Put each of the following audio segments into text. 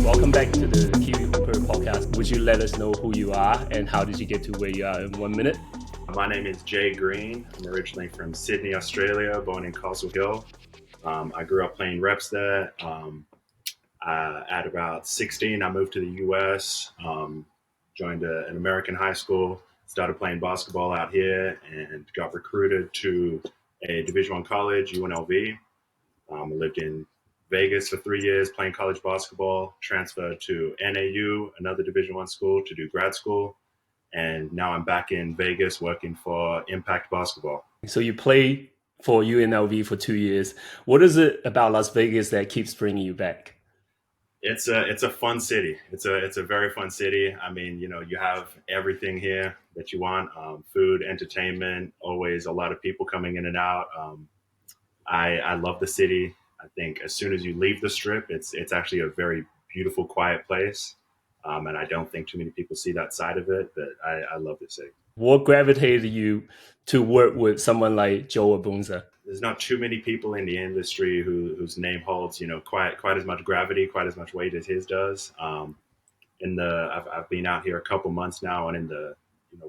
Welcome back to the Kiwi Hoopers Podcast. Would you let us know who you are and how did you get to where you are in 1 minute? My name is Jay Green. I'm originally from Sydney, Australia, born in Castle Hill. I grew up playing reps there. At about 16, I moved to the US, joined an American high school, started playing basketball out here, and got recruited to a Division I college, UNLV. I lived in Vegas for 3 years playing college basketball, transferred to NAU, another Division I school, to do grad school. And now I'm back in Vegas working for Impact Basketball. So you played for UNLV for 2 years. What is it about Las Vegas that keeps bringing you back? It's a fun city. It's a very fun city. I mean, you have everything here that you want, food, entertainment, always a lot of people coming in and out. I love the city. I think as soon as you leave the Strip, it's actually a very beautiful, quiet place. And I don't think too many people see that side of it, but I love the city. What gravitated you to work with someone like JOE ABUNASSAR? There's not too many people in the industry whose name holds, quite as much gravity, quite as much weight as his does. I've been out here a couple months now, and in the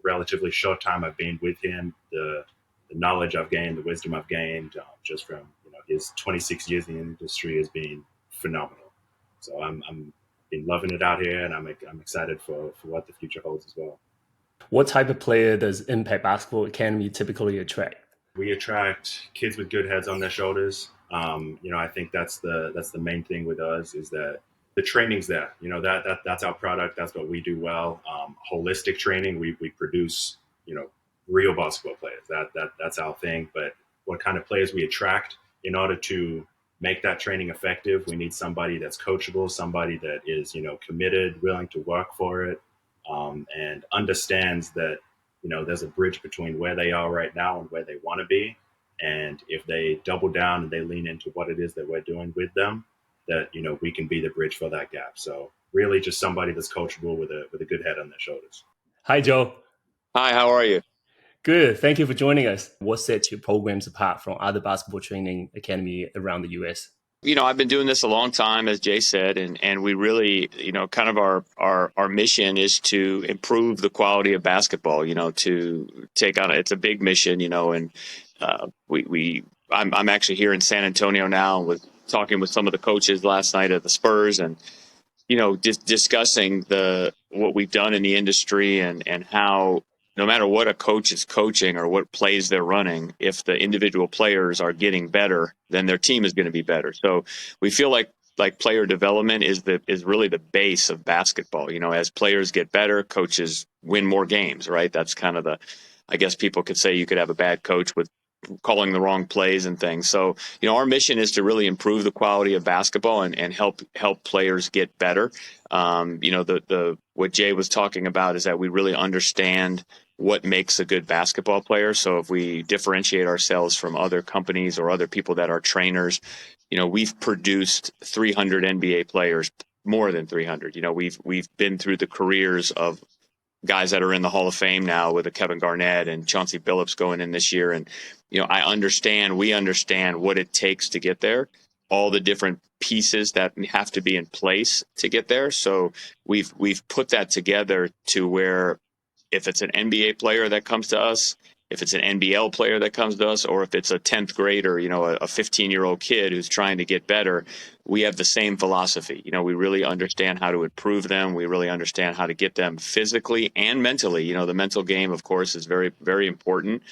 relatively short time I've been with him, the knowledge I've gained, the wisdom I've gained, just from his 26 years in the industry has been phenomenal. So I'm been loving it out here, and I'm excited for what the future holds as well. What type of player does Impact Basketball Academy typically attract? We attract kids with good heads on their shoulders. I think that's the main thing with us, is that the training's there. That's our product. That's what we do well. Holistic training. We produce real basketball players. That's our thing. But what kind of players we attract, in order to make that training effective, we need somebody that's coachable, somebody that is committed, willing to work for it, and understands that there's a bridge between where they are right now and where they want to be. And if they double down and they lean into what it is that we're doing with them, that we can be the bridge for that gap. So really just somebody that's coachable with a good head on their shoulders. Hi, Joe. Hi, how are you? Good. Thank you for joining us. What sets your programs apart from other basketball training academy around the US? I've been doing this a long time, as Jay said, and we really, kind of our mission is to improve the quality of basketball, to take on it's a big mission, and I'm actually here in San Antonio now talking with some of the coaches last night at the Spurs, and discussing what we've done in the industry and how no matter what a coach is coaching or what plays they're running, if the individual players are getting better, then their team is going to be better. So we feel like player development is really the base of basketball. As players get better, coaches win more games, right? That's kind of I guess people could say you could have a bad coach with calling the wrong plays and things. So, our mission is to really improve the quality of basketball and help players get better. What Jay was talking about is that we really understand what makes a good basketball player. So if we differentiate ourselves from other companies or other people that are trainers, we've produced 300 NBA players, more than 300. We've been through the careers of guys that are in the Hall of Fame now, with a Kevin Garnett and Chauncey Billups going in this year. And, we understand what it takes to get there, all the different pieces that have to be in place to get there. So we've put that together to where if it's an NBA player that comes to us, if it's an NBL player that comes to us, or if it's a 10th grader, a 15-year-old kid who's trying to get better, we have the same philosophy. We really understand how to improve them. We really understand how to get them physically and mentally. The mental game, of course, is very, very important.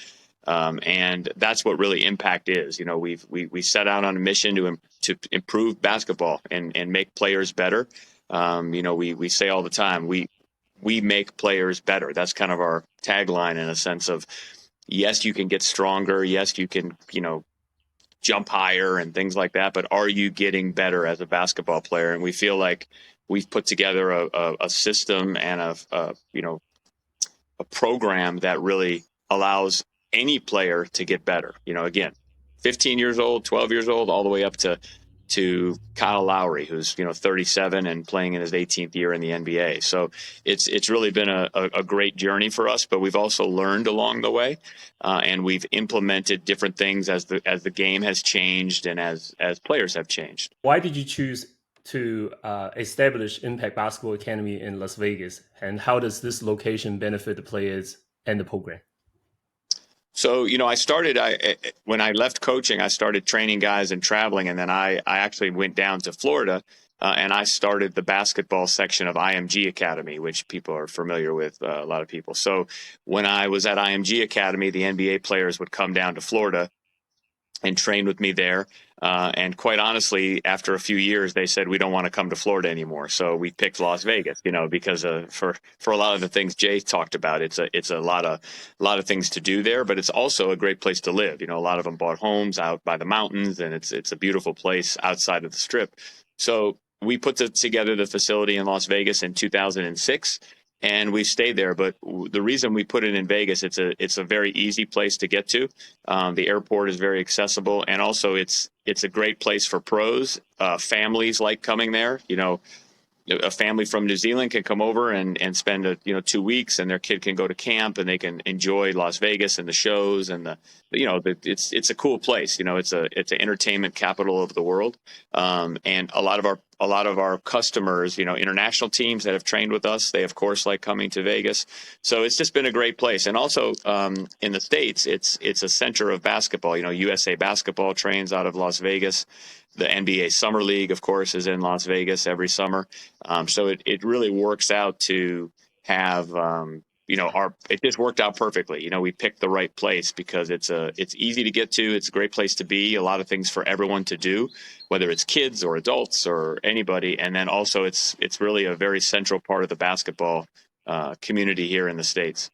And that's what really Impact is. We set out on a mission to improve basketball and make players better. We say all the time, we make players better. That's kind of our tagline, in a sense of, yes, you can get stronger. Yes, you can, jump higher and things like that. But are you getting better as a basketball player? And we feel like we've put together a system and a program that really allows any player to get better. Again, 15 years old, 12 years old, all the way up to Kyle Lowry, who's 37 and playing in his 18th year in the NBA. So it's really been a great journey for us, but we've also learned along the way, and we've implemented different things as the game has changed and as players have changed. Why did you choose to establish Impact Basketball Academy in Las Vegas, and how does this location benefit the players and the program? So, when I left coaching, I started training guys and traveling. And then I actually went down to Florida and I started the basketball section of IMG Academy, which people are familiar with, a lot of people. So when I was at IMG Academy, the NBA players would come down to Florida and trained with me there. And quite honestly, after a few years, they said, we don't want to come to Florida anymore. So we picked Las Vegas, because for a lot of the things Jay talked about, it's a lot of things to do there, but it's also a great place to live. A lot of them bought homes out by the mountains, and it's a beautiful place outside of the Strip. So we put together the facility in Las Vegas in 2006. And we've stayed there, but the reason we put it in Vegas, it's a very easy place to get to. The airport is very accessible, and also it's a great place for pros. Families like coming there. A family from New Zealand can come over and spend 2 weeks, and their kid can go to camp, and they can enjoy Las Vegas and the shows and it's a cool place. It's an entertainment capital of the world, and a lot of our customers, international teams that have trained with us, they of course like coming to Vegas. So it's just been a great place. And also in the States, it's a center of basketball. USA Basketball trains out of Las Vegas. The NBA Summer League, of course, is in Las Vegas every summer. So it really works out to have, it just worked out perfectly. We picked the right place because it's easy to get to. It's a great place to be. A lot of things for everyone to do, whether it's kids or adults or anybody. And then also it's really a very central part of the basketball community here in the States.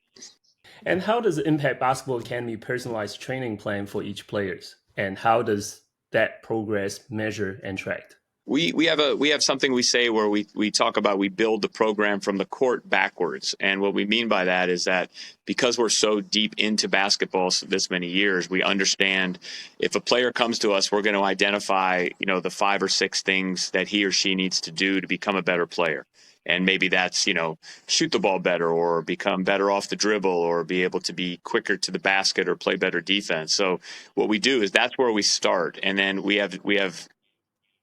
And how does Impact Basketball Academy personalize training plan for each players? And how does that progress measure and tracked? We have something we say where we talk about we build the program from the court backwards. And what we mean by that is that because we're so deep into basketball this many years, we understand if a player comes to us, we're going to identify, the 5 or 6 things that he or she needs to do to become a better player. And maybe that's, shoot the ball better or become better off the dribble or be able to be quicker to the basket or play better defense. So what we do is that's where we start. And then we have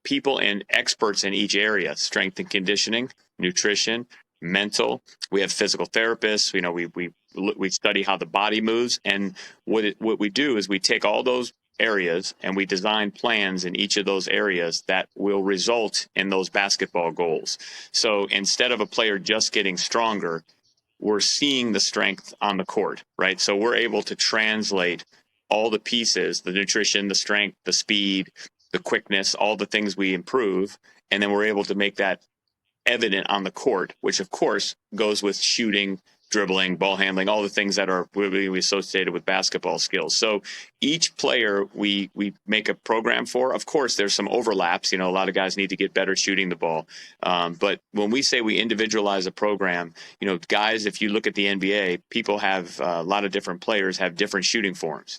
people and experts in each area: strength and conditioning, nutrition, mental. We have physical therapists. We study how the body moves. And what we do is we take all those areas and we design plans in each of those areas that will result in those basketball goals. So instead of a player just getting stronger, we're seeing the strength on the court, right? So we're able to translate all the pieces, the nutrition, the strength, the speed, the quickness, all the things we improve, and then we're able to make that evident on the court, which of course goes with shooting, dribbling, ball handling, all the things that are really associated with basketball skills. So each player we make a program for. Of course, there's some overlaps. A lot of guys need to get better shooting the ball. But when we say we individualize a program, guys, if you look at the NBA, people have a lot of different players have different shooting forms.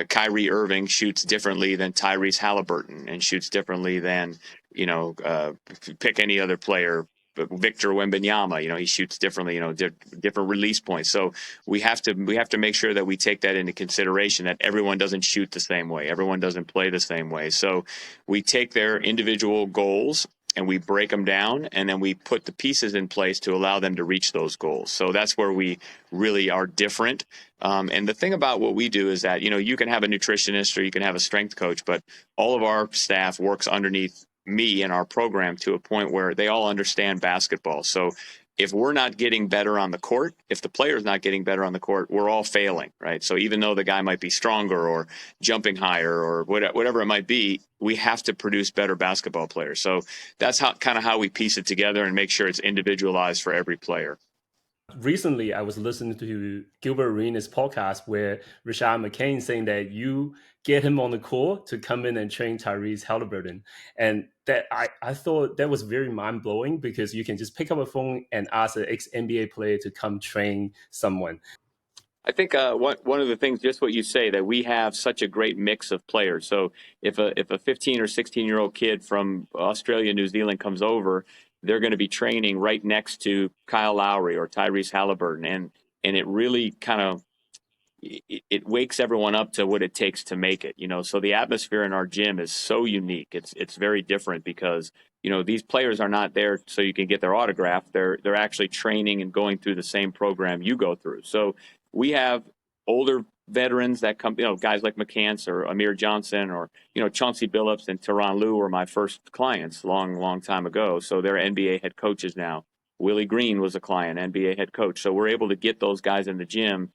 Kyrie Irving shoots differently than Tyrese Haliburton and shoots differently than, pick any other player. Victor Wembanyama, he shoots differently, different release points. So we have to make sure that we take that into consideration, that everyone doesn't shoot the same way. Everyone doesn't play the same way. So we take their individual goals and we break them down, and then we put the pieces in place to allow them to reach those goals. So that's where we really are different. And the thing about what we do is that, you can have a nutritionist or you can have a strength coach, but all of our staff works underneath me and our program to a point where they all understand basketball. So if we're not getting better on the court, if the player's not getting better on the court, we're all failing, right? So even though the guy might be stronger or jumping higher or whatever it might be, we have to produce better basketball players. So that's how we piece it together and make sure it's individualized for every player. Recently, I was listening to Gilbert Arenas' podcast where Rashad McCain saying that you get him on the court to come in and train Tyrese Haliburton. And that I thought that was very mind-blowing because you can just pick up a phone and ask an ex-NBA player to come train someone. I think one of the things, just what you say, that we have such a great mix of players. So if a 15 or 16-year-old kid from Australia, New Zealand comes over, they're going to be training right next to Kyle Lowry or Tyrese Haliburton. And it really kind of, it wakes everyone up to what it takes to make it, so the atmosphere in our gym is so unique. It's very different because, these players are not there so you can get their autograph. They're actually training and going through the same program you go through. So we have older veterans that come, guys like McCants or Amir Johnson or, Chauncey Billups and Tyronn Lue were my first clients long time ago. So they're NBA head coaches now. Willie Green was a client, NBA head coach. So we're able to get those guys in the gym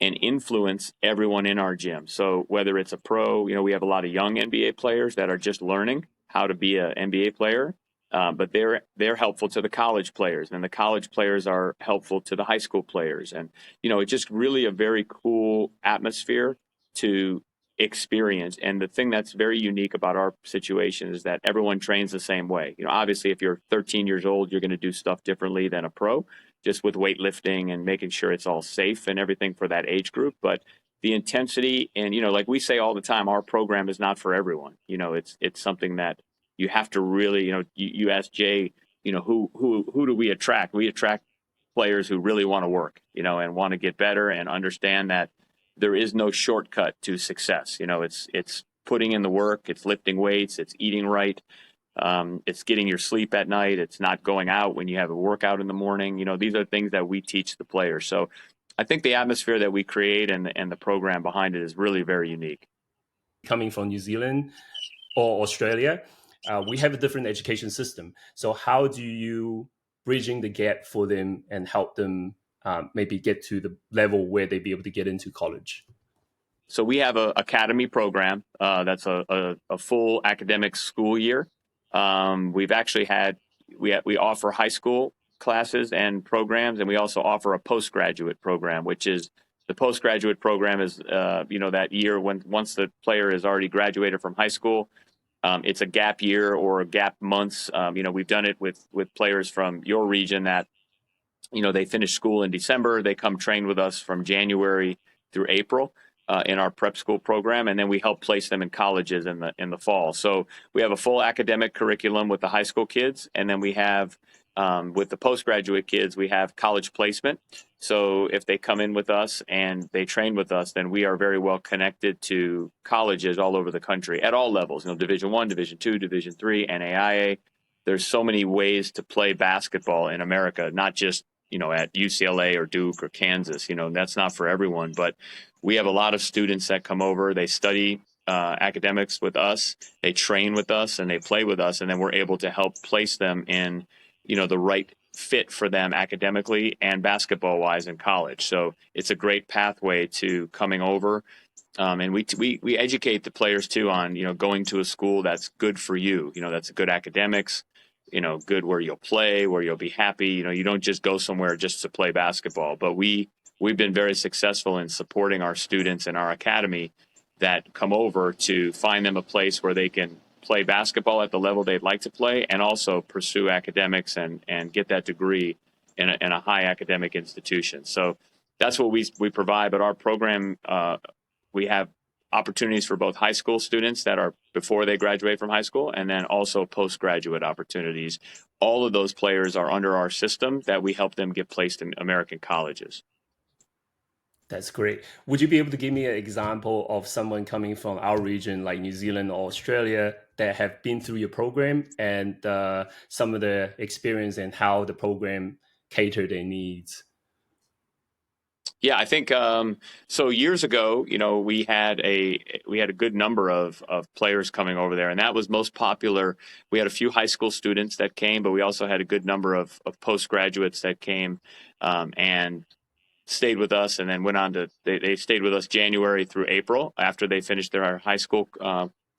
and influence everyone in our gym. So whether it's a pro, we have a lot of young NBA players that are just learning how to be an NBA player, but they're helpful to the college players, and the college players are helpful to the high school players. And, it's just really a very cool atmosphere to experience. And the thing that's very unique about our situation is that everyone trains the same way. Obviously, if you're 13 years old, you're going to do stuff differently than a pro, just with weightlifting and making sure it's all safe and everything for that age group. But the intensity and, like we say all the time, our program is not for everyone. It's something that you have to really, you ask Jay, who do we attract? We attract players who really want to work, and want to get better and understand that there is no shortcut to success. It's putting in the work, it's lifting weights, it's eating right. It's getting your sleep at night. It's not going out when you have a workout in the morning. These are things that we teach the players. So I think the atmosphere that we create and the program behind it is really very unique. Coming from New Zealand or Australia, we have a different education system. So how do you bridging the gap for them and help them maybe get to the level where they be able to get into college? So we have an academy program that's a full academic school year. We've actually we offer high school classes and programs, and we also offer a postgraduate program, which is the postgraduate program is, that year once the player is already graduated from high school. It's a gap year or a gap months. We've done it with players from your region that, they finish school in December. They come train with us from January through April. In our prep school program, and then we help place them in colleges in the fall. So we have a full academic curriculum with the high school kids, and then we have with the postgraduate kids, we have college placement. So if they come in with us and they train with us, then we are very well connected to colleges all over the country at all levels. Division I, Division II, Division III, NAIA. There's so many ways to play basketball in America, not just at UCLA or Duke or Kansas. That's not for everyone, but we have a lot of students that come over. They study academics with us, they train with us, and they play with us, and then we're able to help place them in, the right fit for them academically and basketball-wise in college. So it's a great pathway to coming over. And we educate the players too on, going to a school that's good for you, that's good academics, good where you'll play, where you'll be happy. You don't just go somewhere just to play basketball. But we've been very successful in supporting our students in our academy that come over to find them a place where they can play basketball at the level they'd like to play and also pursue academics and get that degree in a high academic institution. So that's what we provide. But our program, we have opportunities for both high school students that are before they graduate from high school and then also postgraduate opportunities. All of those players are under our system that we help them get placed in American colleges. That's great. Would you be able to give me an example of someone coming from our region, like New Zealand or Australia, that have been through your program and some of the experience and how the program cater their needs? Yeah, I think so. Years ago, we had a good number of players coming over there, and that was most popular. We had a few high school students that came, but we also had a good number of postgraduates that came and stayed with us, and then went on to they stayed with us January through April after they finished their high school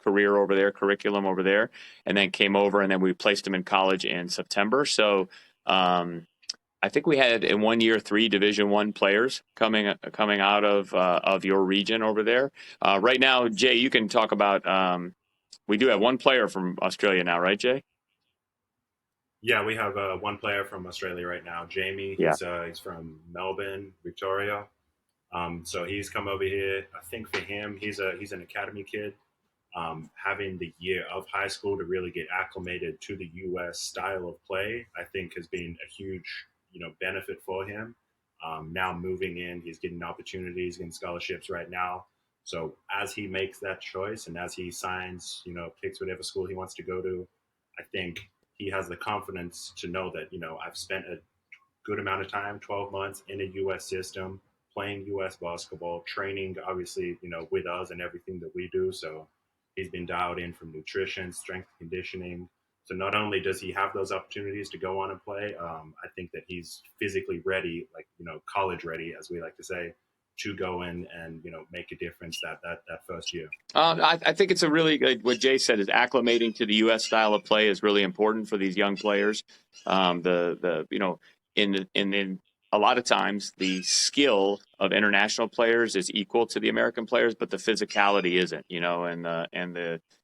career over there, curriculum over there, and then came over, and then we placed them in college in September. So. I think we had in 1 year 3 Division I players coming out of your region over there. Right now, Jay, you can talk about. We do have one player from Australia now, right, Jay? Yeah, we have one player from Australia right now, Jamie. Yeah. He's from Melbourne, Victoria. So he's come over here. I think for him, he's an academy kid. Having the year of high school to really get acclimated to the U.S. style of play, I think has been a huge benefit for him. Now moving in, he's getting opportunities, getting scholarships right now. So as he makes that choice and as he signs, picks whatever school he wants to go to, I think he has the confidence to know that, I've spent a good amount of time, 12 months in a U.S. system, playing U.S. basketball, training, obviously, with us and everything that we do. So he's been dialed in from nutrition, strength conditioning. So not only does he have those opportunities to go on and play, I think that he's physically ready, like, college ready, as we like to say, to go in and, make a difference that first year. I think it's a really good, what Jay said is acclimating to the U.S. style of play is really important for these young players. In a lot of times the skill of international players is equal to the American players, but the physicality isn't,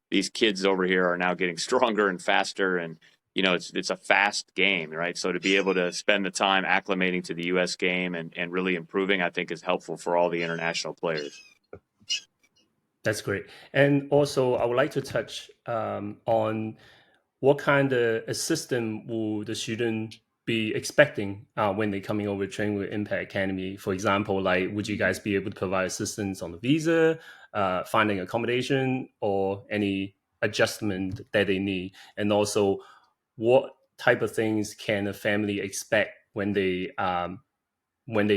these kids over here are now getting stronger and faster, and it's a fast game, right? So to be able to spend the time acclimating to the U.S. game and really improving, I think is helpful for all the international players. That's great. And also, I would like to touch on what kind of assistance will the student be expecting when they're coming over training with Impact Academy? For example, like, would you guys be able to provide assistance on the visa, finding accommodation, or any adjustment that they need? And also, what type of things can a family expect when they're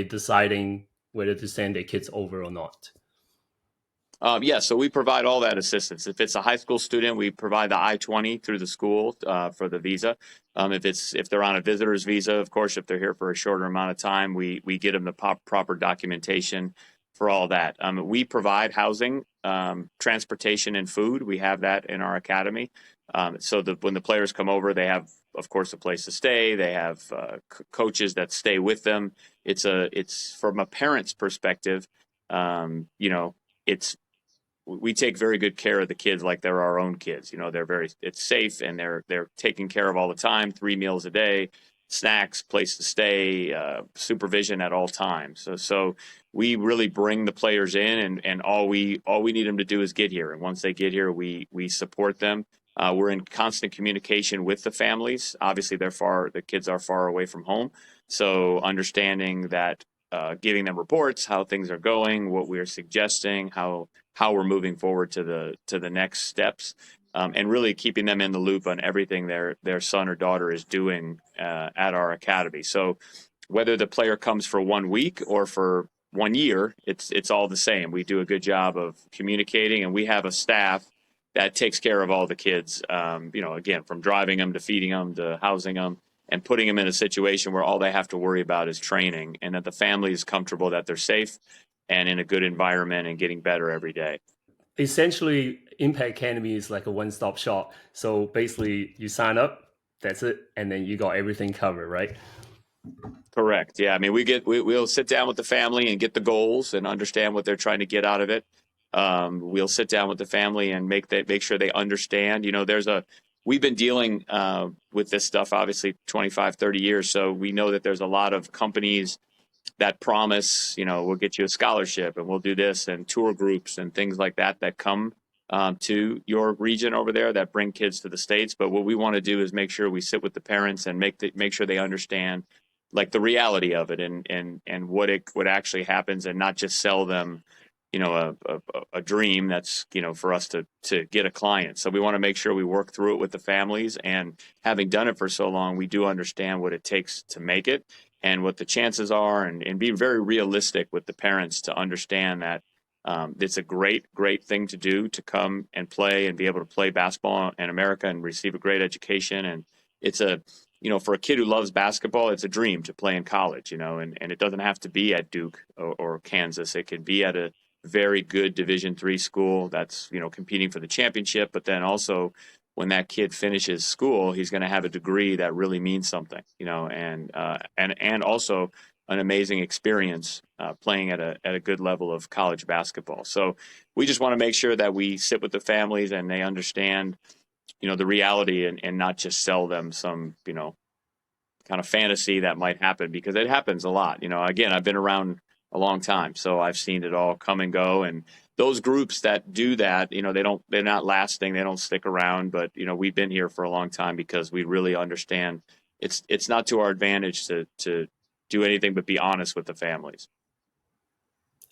deciding whether to send their kids over or not? So we provide all that assistance. If it's a high school student, we provide the I-20 through the school for the visa. If they're on a visitor's visa, of course, if they're here for a shorter amount of time, we get them the proper documentation for all that. We provide housing, transportation, and food. We have that in our academy. So that when the players come over, they have, of course, a place to stay. They have coaches that stay with them. It's from a parent's perspective, we take very good care of the kids like they're our own kids. It's safe, and they're taken care of all the time, 3 meals a day, snacks, place to stay, supervision at all times. So we really bring the players in, and all we need them to do is get here. And once they get here, we support them. We're in constant communication with the families. Obviously, the kids are far away from home. So understanding that, giving them reports, how things are going, what we're suggesting, how we're moving forward to the next steps, and really keeping them in the loop on everything their son or daughter is doing at our academy. So whether the player comes for 1 week or for 1 year, it's all the same. We do a good job of communicating, and we have a staff that takes care of all the kids, again, from driving them to feeding them to housing them, and putting them in a situation where all they have to worry about is training, and that the family is comfortable, that they're safe and in a good environment and getting better every day. Essentially, Impact Academy is like a one-stop shop. So basically, you sign up, that's it, and then you got everything covered, right? Correct. Yeah. I mean, we'll sit down with the family and get the goals and understand what they're trying to get out of it. We'll sit down with the family and make sure they understand. We've been dealing with this stuff, obviously, 25, 30 years. So we know that there's a lot of companies that promise, we'll get you a scholarship and we'll do this, and tour groups and things like that come to your region over there that bring kids to the States. But what we want to do is make sure we sit with the parents and make sure they understand, like, the reality of it and what actually happens, and not just sell them a dream that's, for us to get a client. So we want to make sure we work through it with the families, and having done it for so long, we do understand what it takes to make it and what the chances are, and be very realistic with the parents to understand that it's a great thing to do, to come and play and be able to play basketball in America and receive a great education. And it's for a kid who loves basketball, it's a dream to play in college, and it doesn't have to be at Duke or Kansas. It could be at a very good Division III school that's, competing for the championship. But then also, when that kid finishes school, he's going to have a degree that really means something, and also an amazing experience playing at a good level of college basketball. So we just want to make sure that we sit with the families and they understand, the reality, and not just sell them some, kind of fantasy that might happen, because it happens a lot. Again, I've been around a long time, so I've seen it all come and go. And those groups that do that, they're not lasting, they don't stick around. But, we've been here for a long time because we really understand it's not to our advantage to do anything but be honest with the families.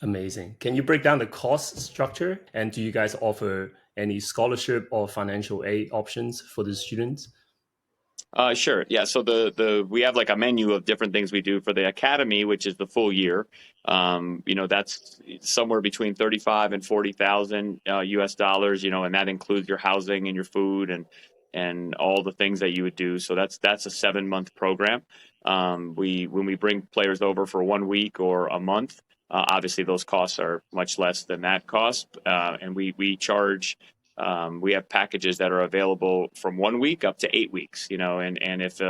Amazing. Can you break down the cost structure? And do you guys offer any scholarship or financial aid options for the students? Sure. Yeah. So we have like a menu of different things we do for the academy, which is the full year. That's somewhere between 35 and 40,000 US dollars. And that includes your housing and your food and all the things that you would do. So that's a 7-month program. When we bring players over for 1 week or a month, obviously those costs are much less than that cost, and we charge. We have packages that are available from 1 week up to 8 weeks, and if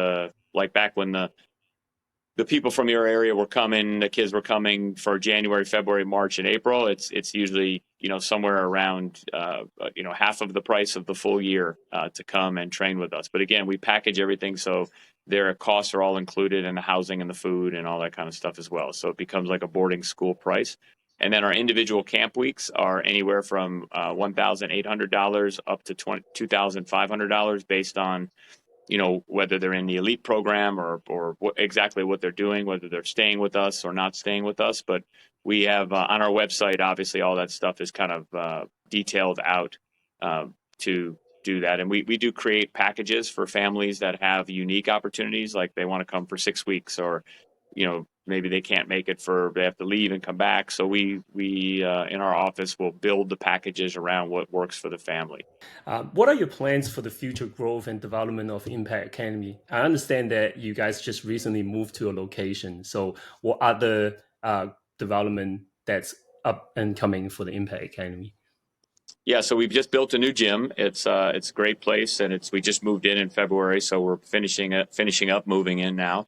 like back when the people from your area were coming, the kids were coming for January, February, March, and April, it's usually, somewhere around, half of the price of the full year to come and train with us. But again, we package everything so their costs are all included in the housing and the food and all that kind of stuff as well. So it becomes like a boarding school price. And then our individual camp weeks are anywhere from $1,800 up to $2,500 based on, whether they're in the elite program or exactly what they're doing, whether they're staying with us or not staying with us. But we have on our website, obviously, all that stuff is kind of detailed out to do that. And we do create packages for families that have unique opportunities, like they want to come for 6 weeks or, maybe they can't make it they have to leave and come back. So we in our office will build the packages around what works for the family. What are your plans for the future growth and development of Impact Academy? I understand that you guys just recently moved to a location. So what other development that's up and coming for the Impact Academy? Yeah, so we've just built a new gym. It's a great place, and we just moved in February, so we're finishing up moving in now.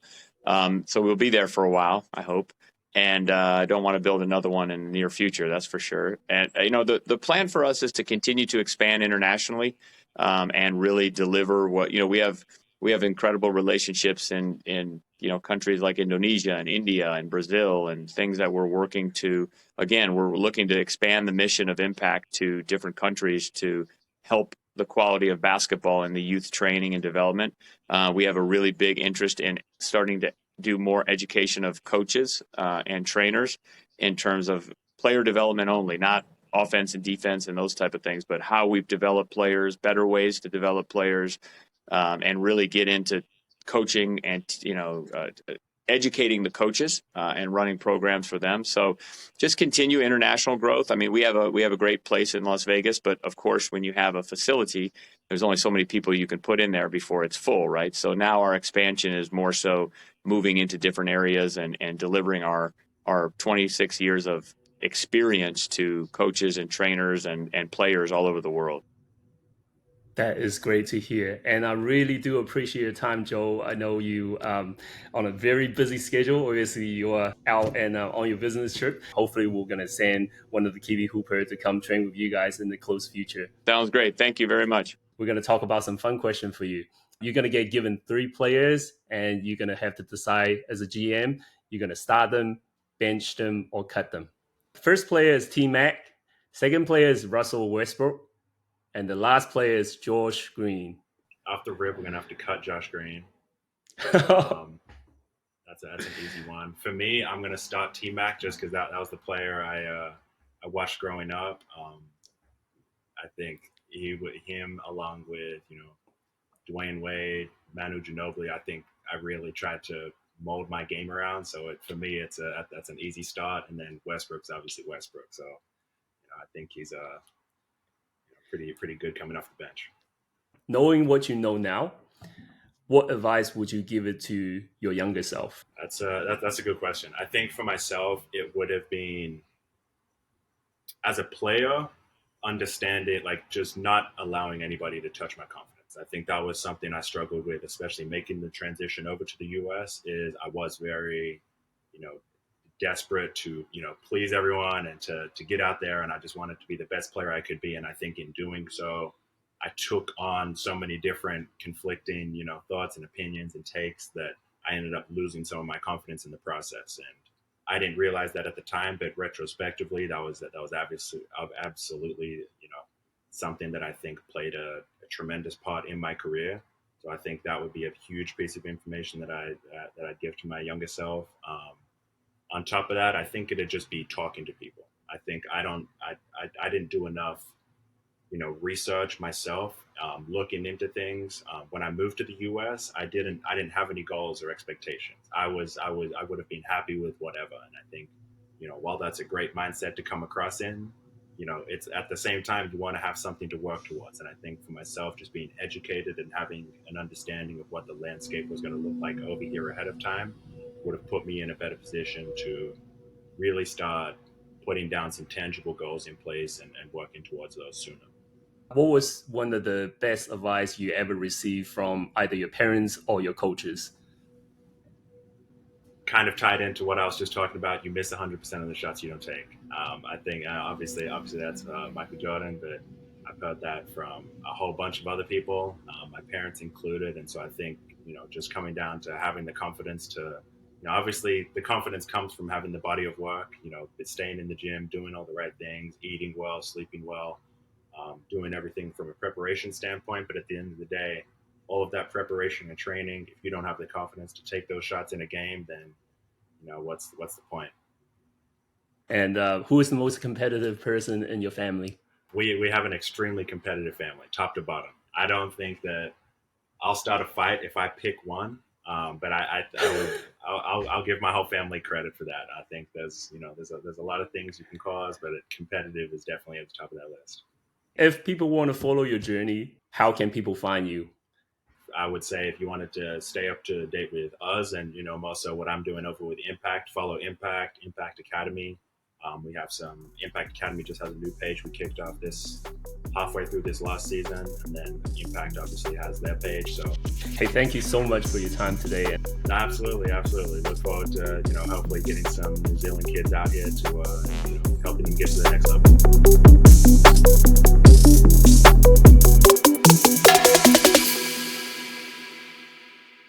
So we'll be there for a while, I hope. And I don't want to build another one in the near future, that's for sure. And the plan for us is to continue to expand internationally and really deliver what we have incredible relationships in countries like Indonesia and India and Brazil and things that we're working to. Again, we're looking to expand the mission of Impact to different countries to help the quality of basketball in the youth training and development. We have a really big interest in starting to do more education of coaches and trainers in terms of player development only, not offense and defense and those type of things, but how we've developed players, better ways to develop players, and really get into coaching and educating the coaches and running programs for them. So just continue international growth. I mean, we have a great place in Las Vegas, but of course, when you have a facility, there's only so many people you can put in there before it's full, right? So now our expansion is more so moving into different areas and delivering our 26 years of experience to coaches and trainers and players all over the world. That is great to hear. And I really do appreciate your time, Joe. I know you on a very busy schedule. Obviously, you are out and on your business trip. Hopefully, we're going to send one of the Kiwi Hoopers to come train with you guys in the close future. Sounds great. Thank you very much. We're going to talk about some fun questions for you. You're going to get given 3 players, and you're going to have to decide as a GM, you're going to start them, bench them, or cut them. First player is T-Mac. Second player is Russell Westbrook. And the last player is Josh Green. Off the rip, we're going to have to cut Josh Green. That's an easy one. For me, I'm going to start T-Mac just because that was the player I watched growing up. I think him along with, Dwayne Wade, Manu Ginobili, I think I really tried to mold my game around. So for me, that's an easy start. And then Westbrook's obviously Westbrook. So I think he's pretty good coming off the bench. Knowing what you know now, what advice would you give it to your younger self? That's a good question. I think for myself, it would have been, as a player, understanding, like, just not allowing anybody to touch my confidence. I think that was something I struggled with, especially making the transition over to the US, is I was very, desperate to, please everyone and to get out there. And I just wanted to be the best player I could be. And I think in doing so, I took on so many different conflicting, thoughts and opinions and takes that I ended up losing some of my confidence in the process. And I didn't realize that at the time, but retrospectively, that was absolutely, something that I think played a tremendous part in my career. So I think that would be a huge piece of information that I'd give to my younger self. On top of that, I think it'd just be talking to people. I think I didn't do enough, research myself, looking into things. When I moved to the U.S., I didn't have any goals or expectations. I would have been happy with whatever. And I think, while that's a great mindset to come across in, it's at the same time you want to have something to work towards. And I think for myself, just being educated and having an understanding of what the landscape was going to look like over here ahead of time would have put me in a better position to really start putting down some tangible goals in place and working towards those sooner. What was one of the best advice you ever received from either your parents or your coaches? Kind of tied into what I was just talking about. You miss 100% of the shots you don't take. I think obviously that's Michael Jordan, but I've heard that from a whole bunch of other people, my parents included. And so I think, just coming down to having the confidence to, obviously the confidence comes from having the body of work, staying in the gym, doing all the right things, eating well, sleeping well, doing everything from a preparation standpoint. But at the end of the day, all of that preparation and training, if you don't have the confidence to take those shots in a game, then, what's the point? And who is the most competitive person in your family? We have an extremely competitive family, top to bottom. I don't think that I'll start a fight if I pick one, but I'll give my whole family credit for that. I think there's a lot of things you can cause, but competitive is definitely at the top of that list. If people want to follow your journey, how can people find you? I would say if you wanted to stay up to date with us and, also what I'm doing over with Impact, follow Impact Academy. We have some Impact Academy just has a new page we kicked off this halfway through this last season, and then Impact obviously has their page. So, hey, thank you so much for your time today. Absolutely. Look forward to hopefully getting some New Zealand kids out here to helping them get to the next level.